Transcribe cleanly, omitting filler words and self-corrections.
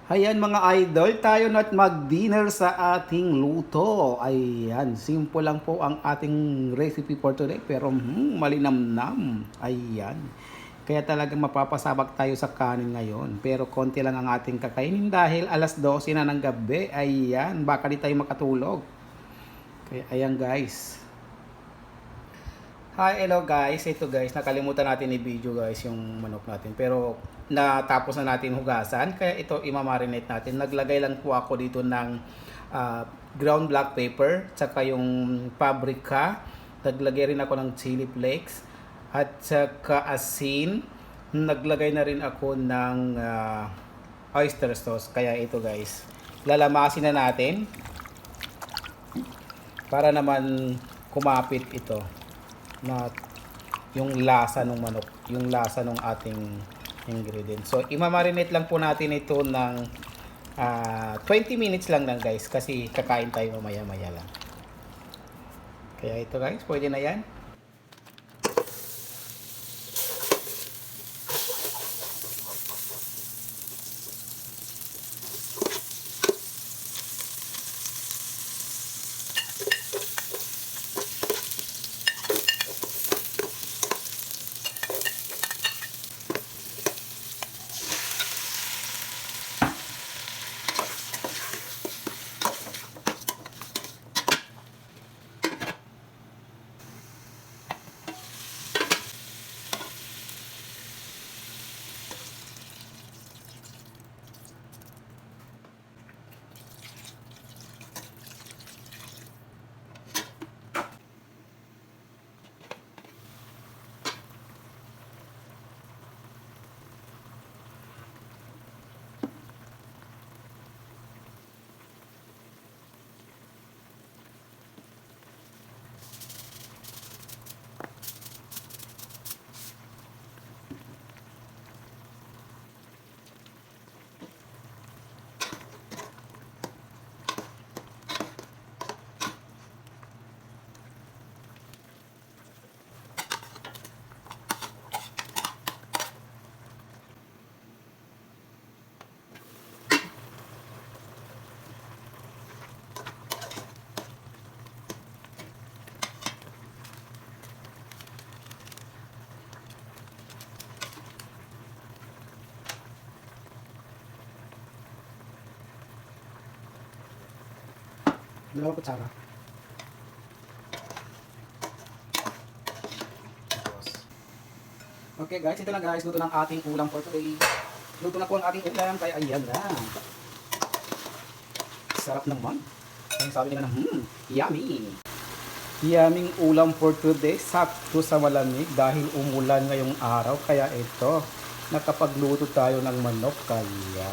Ayan mga idol, tayo na't mag-dinner sa ating luto. Ayan, simple lang po ang ating recipe for today pero malinamnam. Ayan. Kaya talagang mapapasabak tayo sa kanin ngayon. Pero konti lang ang ating kakainin dahil alas 12 na ng gabi. Ayan, baka di tayo makatulog. Kaya ayan guys. Hi, hello guys. Ito guys, nakalimutan natin i-video guys yung manok natin. Pero natapos na natin hugasan. Kaya ito imamarinate natin. Naglagay lang po ako dito ng ground black pepper. Tsaka yung paprika. Naglagay rin ako ng chili flakes. At tsaka asin. Naglagay na rin ako ng oyster sauce. Kaya ito guys, lalamasin na natin. Para naman kumapit ito na yung lasa ng manok, yung lasa ng ating ingredients. So, imamarinate lang po natin ito ng 20 minutes lang guys kasi kakain tayo mamaya-maya lang. Kaya ito guys, pwede na yan. Dalawang kutsara. Okay guys, ito na guys, luto ng ating ulam for today. Luto na po ang ating ulam, kaya ayan na. Sarap naman. Ang sabi nila na, yummy. Yummy ulam for today, sakto sa malamig dahil umulan ngayong araw. Kaya ito, nakapagluto tayo ng manok, kaya